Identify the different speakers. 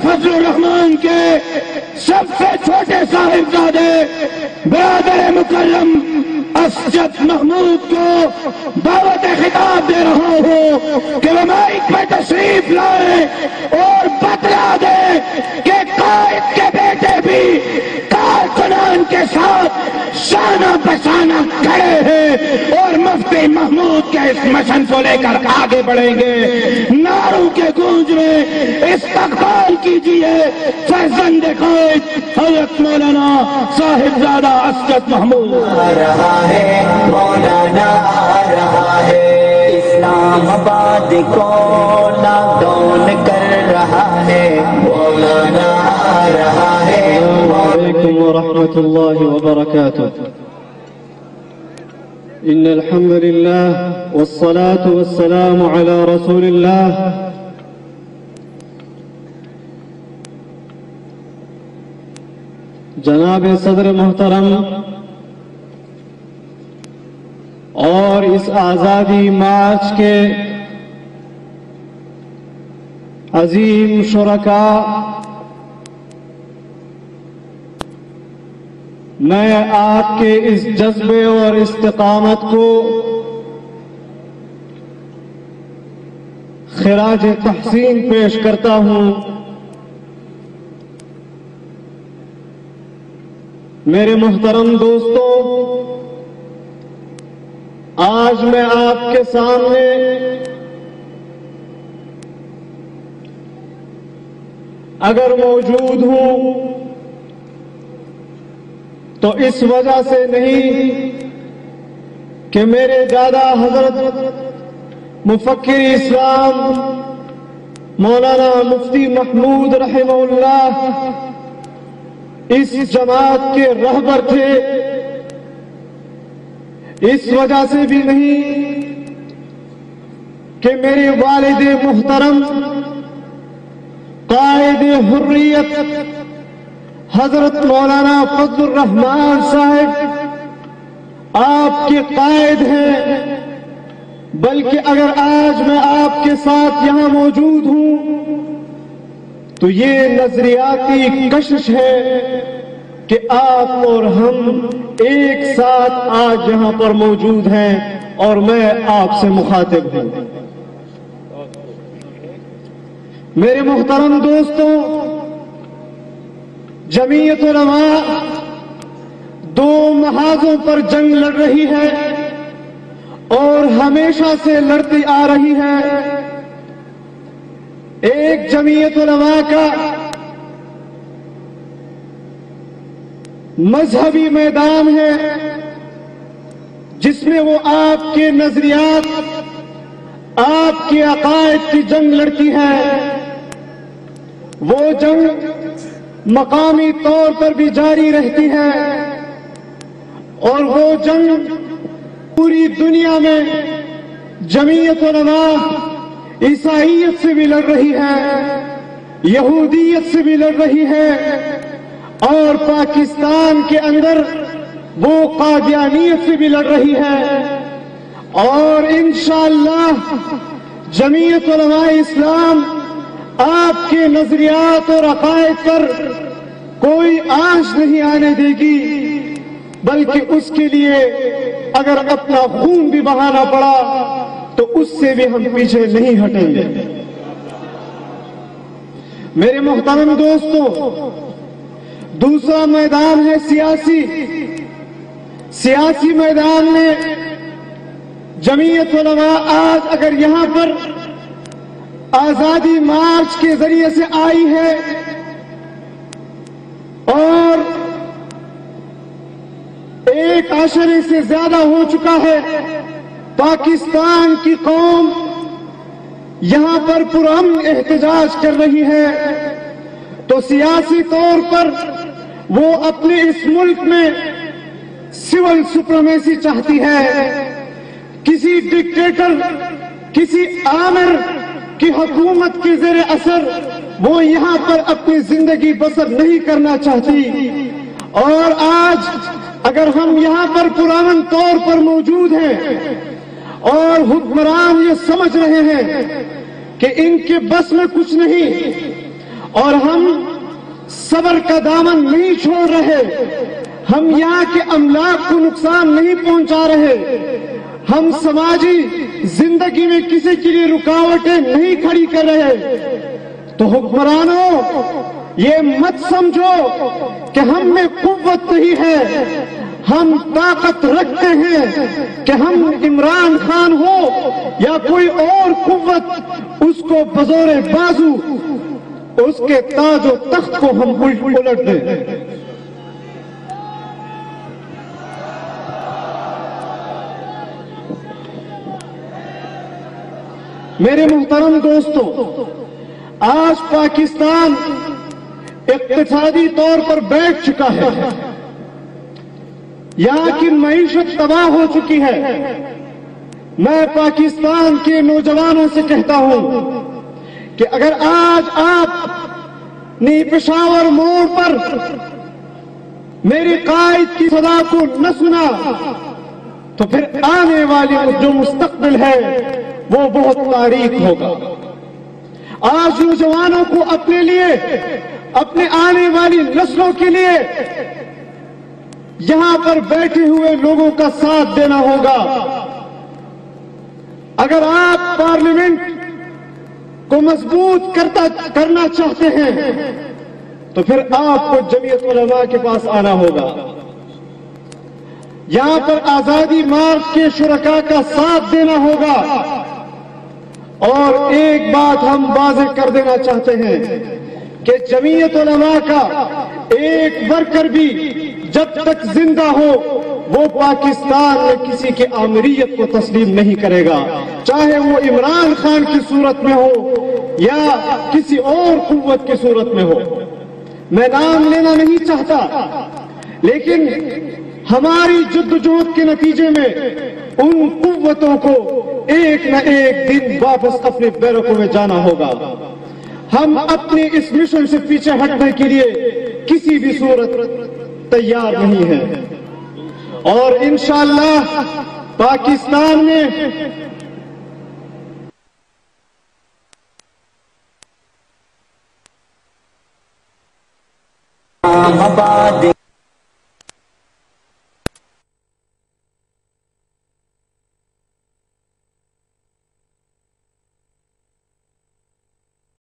Speaker 1: فضل الرحمان کے سب سے چھوٹے صاحبزادے برادر مکرم اسجد محمود کو دعوت خطاب دے رہا ہوں کہ وہ مائک میں تشریف لائے اور بتلا دے کہ قائد کے بیٹے بھی کارکنان کے ساتھ شانہ بشانہ کھڑے ہیں اور مفتی محمود کے اس مشن کو لے کر آگے بڑھیں گے. نعروں کے گونج میں استقبال کیجیے فرزند قائد حضرت مولانا صاحبزادہ اسجد محمود.
Speaker 2: آ رہا ہے مولانا آ رہا ہے، اسلام آباد کو لاک ڈاؤن کر رہا ہے، مولانا آ رہا ہے.
Speaker 3: السلام علیکم ورحمۃ اللہ وبرکاتہ. ان الحمد للہ والصلاة والسلام علی رسول اللہ. جناب صدر محترم اور اس آزادی مارچ کے عظیم شرکاء، میں آپ کے اس جذبے اور استقامت کو خراج تحسین پیش کرتا ہوں. میرے محترم دوستوں، آج میں آپ کے سامنے اگر موجود ہوں تو اس وجہ سے نہیں کہ میرے دادا حضرت مفکر اسلام مولانا مفتی محمود رحمہ اللہ اس جماعت کے رہبر تھے، اس وجہ سے بھی نہیں کہ میرے والد محترم قائد حریت حضرت مولانا فضل الرحمان صاحب آپ کے قائد ہیں، بلکہ اگر آج میں آپ کے ساتھ یہاں موجود ہوں تو یہ نظریاتی کشش ہے کہ آپ اور ہم ایک ساتھ آج یہاں پر موجود ہیں اور میں آپ سے مخاطب ہوں. میرے محترم دوستوں، جمعیت علماء دو محاذوں پر جنگ لڑ رہی ہے اور ہمیشہ سے لڑتی آ رہی ہے. ایک جمعیت علماء کا مذہبی میدان ہے جس میں وہ آپ کے نظریات، آپ کے عقائد کی جنگ لڑتی ہے. وہ جنگ مقامی طور پر بھی جاری رہتی ہے اور وہ جنگ پوری دنیا میں جمعیت علماء عیسائیت سے بھی لڑ رہی ہے، یہودیت سے بھی لڑ رہی ہے، اور پاکستان کے اندر وہ قادیانیت سے بھی لڑ رہی ہے. اور انشاءاللہ جمعیت علماء اسلام آپ کے نظریات اور عقائد پر کوئی آنچ نہیں آنے دے گی، بلکہ اس کے لیے اگر اپنا خون بھی بہانا پڑا تو اس سے بھی ہم پیچھے نہیں ہٹیں گے. میرے محترم دوستوں، دوسرا میدان ہے سیاسی میدان میں جمعیت علماء آج اگر یہاں پر آزادی مارچ کے ذریعے سے آئی ہے اور ایک عشرے سے زیادہ ہو چکا ہے، پاکستان کی قوم یہاں پر پرامن احتجاج کر رہی ہے، تو سیاسی طور پر وہ اپنے اس ملک میں سول سپریمیسی چاہتی ہے. کسی ڈکٹیٹر، کسی آمر کی حکومت کے زیر اثر وہ یہاں پر اپنی زندگی بسر نہیں کرنا چاہتی. اور آج اگر ہم یہاں پر پرامن طور پر موجود ہیں اور حکمران یہ سمجھ رہے ہیں کہ ان کے بس میں کچھ نہیں اور ہم صبر کا دامن نہیں چھوڑ رہے، ہم یہاں کے املاک کو نقصان نہیں پہنچا رہے، ہم سماجی زندگی میں کسی کے لیے رکاوٹیں نہیں کھڑی کر رہے۔ تو حکمرانوں، یہ مت سمجھو کہ ہم میں قوت نہیں ہے، ہم طاقت رکھتے ہیں کہ ہم عمران خان ہو یا کوئی اور قوت، اس کو بزور بازو اس کے تاج و تخت کو ہم الٹ دیں۔ میرے محترم دوستوں، آج پاکستان اقتصادی طور پر بیٹھ چکا ہے، یہاں کی معیشت تباہ ہو چکی ہے۔ میں پاکستان کے نوجوانوں سے کہتا ہوں کہ اگر آج آپ نے پشاور موڑ پر میرے قائد کی صدا کو نہ سنا تو پھر آنے والی جو مستقبل ہے وہ بہت تاریک ہوگا۔ آج نوجوانوں کو اپنے لیے، اپنے آنے والی نسلوں کے لیے یہاں پر بیٹھے ہوئے لوگوں کا ساتھ دینا ہوگا۔ اگر آپ پارلیمنٹ کو مضبوط کرنا چاہتے ہیں تو پھر آپ کو جمعیت علماء کے پاس آنا ہوگا۔ یہاں پر آزادی مارچ کے شرکاء کا ساتھ دینا ہوگا۔ اور ایک بات ہم واضح کر دینا چاہتے ہیں کہ جمعیت علماء کا ایک ورکر بھی جب تک زندہ ہو وہ پاکستان میں کسی کی آمریت کو تسلیم نہیں کرے گا، چاہے وہ عمران خان کی صورت میں ہو یا کسی اور قوت کی صورت میں ہو۔ میں نام لینا نہیں چاہتا، لیکن ہماری جدوجہد کے نتیجے میں ان قوتوں کو ایک نہ ایک دن واپس اپنے بیرکوں میں جانا ہوگا۔ ہم اپنے اس مشن سے پیچھے ہٹنے کے لیے کسی بھی صورت تیار نہیں ہے، اور انشاءاللہ پاکستان میں